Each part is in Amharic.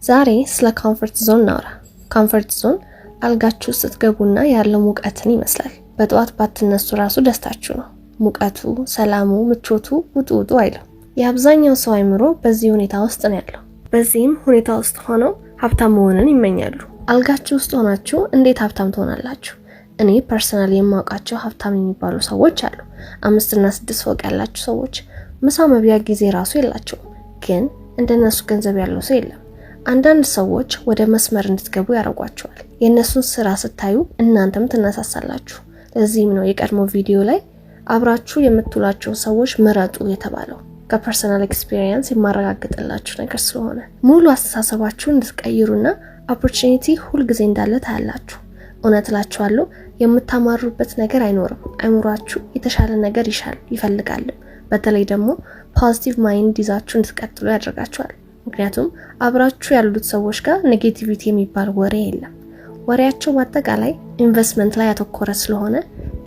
ዛሬ ስለ ኮምፎርት ዞን እናውራ። ኮምፎርት ዞን አልጋችሁ ስትገቡና ያለው ሙቀትን ይመስላል። በጠዋት ባትነሱ ራሱ ደስታችሁ ነው። ሙቀቱ፣ ሰላሙ፣ ምቾቱ ውጡ አይልም። የአብዛኛው ሰው አይምሮ በዚህ ሁኔታ ውስጥ ነው ያለው። በዚህም ሁኔታ ውስጥ ሆነው ሀብታም መሆንን ይመኛሉ። አልጋችሁ ውስጥ ሆናችሁ እንዴት ሀብታም ትሆናላችሁ? እኔ ፐርሰናሊ የማውቃቸው ሀብታም የሚባሉ ሰዎች አሉ። 5 እና 6 ፎቅ ያላቸው ሰዎች ምሳ መብያ ጊዜ ራሱ የላቸውም። ግን እንደነሱ ገንዘብ ያለው ሰው የለም። አንዳንድ ሰዎች ወደ መስመር እንድትገቡ ያደርጓቸዋል። የእነሱን ስራ ስታዩ እናንተም ትነሳሳላችሁ። ለዚህም ነው የቀድሞ ቪዲዮ ላይ አብራችሁ የምትውላቸው ሰዎች ምረጡ የተባለው። ከፐርሰናል ኤክስፒሪየንስ የማረጋግጥላችሁ ነገር ስለሆነ ሙሉ አስተሳሰባችሁን እንድትቀይሩና ኦፖርቹኒቲ ሁልጊዜ እንዳለ ታያላችሁ። እውነት እላችኋለሁ፣ የምታማሩበት ነገር አይኖርም። አይምሯችሁ የተሻለ ነገር ይፈልጋል። በተለይ ደግሞ ፖዚቲቭ ማይንድ ይዛችሁ እንድትቀጥሉ ያደርጋችኋል። ምክንያቱም አብራችሁ ያሉት ሰዎች ጋር ኔጌቲቪቲ የሚባል ወሬ የለም። ወሬያቸው በአጠቃላይ ኢንቨስትመንት ላይ ያተኮረ ስለሆነ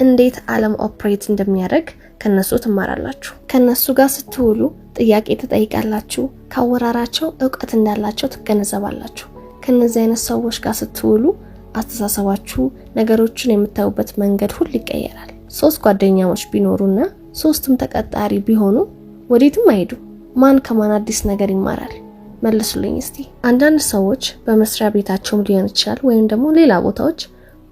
እንዴት ዓለም ኦፕሬት እንደሚያደርግ ከነሱ ትማራላችሁ። ከነሱ ጋር ስትውሉ ጥያቄ ትጠይቃላችሁ። ካወራራቸው ዕውቀት እንዳላቸው ትገነዘባላችሁ። ከነዚህ አይነት ሰዎች ጋር ስትውሉ አስተሳሰባችሁ፣ ነገሮችን የምታዩበት መንገድ ሁሉ ይቀየራል። 3 ጓደኛሞች ቢኖሩና 3ቱም ተቀጣሪ ቢሆኑ ወዴትም አይሄዱ። ማን ከማን አዲስ ነገር ይማራል? መልሱልኝ እስቲ። አንዳንድ ሰዎች በመስሪያ ቤታቸውም ሊሆን ይችላል ወይም ደግሞ ሌላ ቦታዎች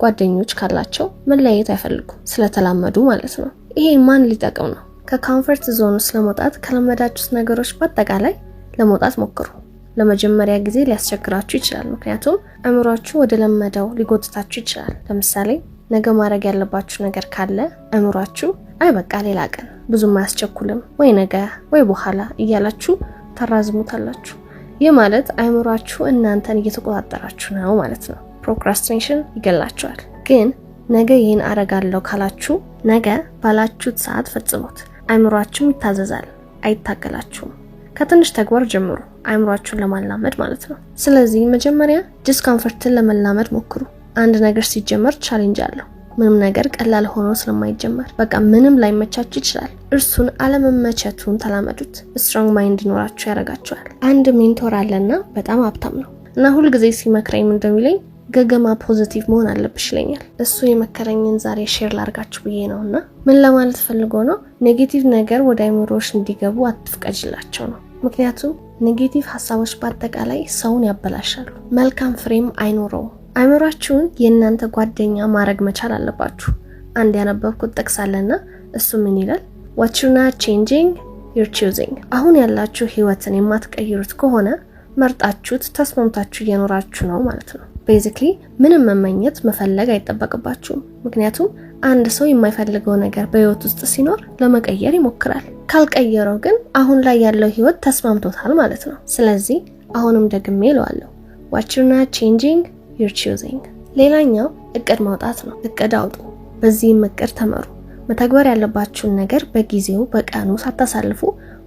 ጓደኞች ካላቸው መለያየት አይፈልጉም፣ ስለተላመዱ ማለት ነው። ይሄ ማን ሊጠቅም ነው? ከኮምፎርት ዞን ውስጥ ለመውጣት ከለመዳችሁት ነገሮች በአጠቃላይ ለመውጣት ሞክሩ። ለመጀመሪያ ጊዜ ሊያስቸግራችሁ ይችላል፣ ምክንያቱም አእምሯችሁ ወደ ለመደው ሊጎትታችሁ ይችላል። ለምሳሌ ነገ ማድረግ ያለባችሁ ነገር ካለ አእምሯችሁ አይ በቃ ሌላ ቀን ብዙም አያስቸኩልም፣ ወይ ነገ ወይ በኋላ እያላችሁ ታራዝሙታላችሁ። ይህ ማለት አእምሯችሁ እናንተን እየተቆጣጠራችሁ ነው ማለት ነው። ፕሮክራስቲኔሽን ይገላችኋል። ግን ነገ ይሄን አረጋለሁ ካላችሁ ነገ ባላችሁት ሰዓት ፈጽሙት። አእምሯችሁ ይታዘዛል፣ አይታገላችሁም። ከትንሽ ተግባር ጀምሩ፣ አእምሯችሁን ለማላመድ ማለት ነው። ስለዚህ መጀመሪያ ዲስኮምፎርትን ለመላመድ ሞክሩ። አንድ ነገር ሲጀመር ቻሌንጅ አለው። ምንም ነገር ቀላል ሆኖ ስለማይጀመር በቃ ምንም ላይመቻችሁ ይችላል። እርሱን አለመመቸቱን ተላመዱት። ስትሮንግ ማይንድ እንዲኖራችሁ ያደርጋችኋል። አንድ ሜንቶር አለና በጣም ሀብታም ነው እና ሁልጊዜ ሲመክረኝ ምን እንደሚለኝ ገገማ ፖዚቲቭ መሆን አለብሽ ይለኛል። እሱ የመከረኝን ዛሬ ሼር ላርጋችሁ ብዬ ነውና ምን ለማለት ፈልጎ ነው? ኔጌቲቭ ነገር ወደ አይምሮሽ እንዲገቡ አትፍቀጅላቸው ነው። ምክንያቱም ኔጌቲቭ ሀሳቦች በአጠቃላይ ሰውን ያበላሻሉ፣ መልካም ፍሬም አይኖረውም። አይምሯችሁን የእናንተ ጓደኛ ማድረግ መቻል አለባችሁ። አንድ ያነበብኩት ጥቅስ አለና እሱ ምን ይላል? what you're not changing you're choosing። አሁን ያላችሁ ህይወትን የማትቀይሩት ከሆነ መርጣችሁት ተስማምታችሁ እየኖራችሁ ነው ማለት ነው። ቤዚክሊ ምንም መመኘት መፈለግ አይጠበቅባችሁም። ምክንያቱም አንድ ሰው የማይፈልገው ነገር በህይወት ውስጥ ሲኖር ለመቀየር ይሞክራል። ካልቀየረው ግን አሁን ላይ ያለው ህይወት ተስማምቶታል ማለት ነው። ስለዚህ አሁንም ደግሜ እለዋለሁ፣ what you're not changing you're choosing። ሌላኛው እቅድ ማውጣት ነው። እቅድ አውጡ። በዚህም እቅድ ተመሩ። መተግበር ያለባችሁን ነገር በጊዜው በቀኑ ሳታሳልፉ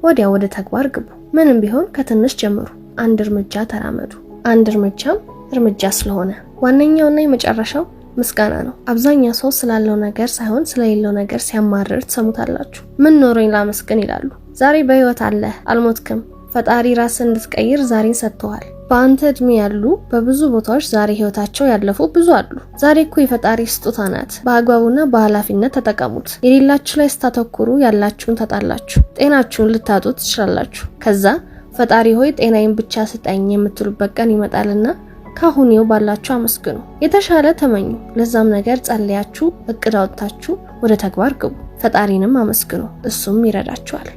ወዲያ ወደ ተግባር ግቡ። ምንም ቢሆን ከትንሽ ጀምሩ። አንድ እርምጃ ተራመዱ። አንድ እርምጃም እርምጃ ስለሆነ። ዋነኛውና የመጨረሻው ምስጋና ነው። አብዛኛው ሰው ስላለው ነገር ሳይሆን ስለሌለው ነገር ሲያማርር ትሰሙታላችሁ። ምን ኖሮኝ ላመስግን ይላሉ። ዛሬ በህይወት አለህ፣ አልሞትክም። ፈጣሪ ራስን እንድትቀይር ዛሬን ሰጥቷል። በአንተ እድሜ ያሉ በብዙ ቦታዎች ዛሬ ህይወታቸው ያለፉ ብዙ አሉ። ዛሬ እኮ የፈጣሪ ስጦታ ናት። በአግባቡና በኃላፊነት ተጠቀሙት። የሌላችሁ ላይ ስታተኩሩ ያላችሁን ታጣላችሁ። ጤናችሁን ልታጡ ትችላላችሁ። ከዛ ፈጣሪ ሆይ ጤናዬን ብቻ ስጠኝ የምትሉበት ቀን ይመጣልና ካሁኔው ባላችሁ አመስግኑ። የተሻለ ተመኙ። ለዛም ነገር ጸልያችሁ እቅድ አውጥታችሁ ወደ ተግባር ግቡ። ፈጣሪንም አመስግኑ፣ እሱም ይረዳችኋል።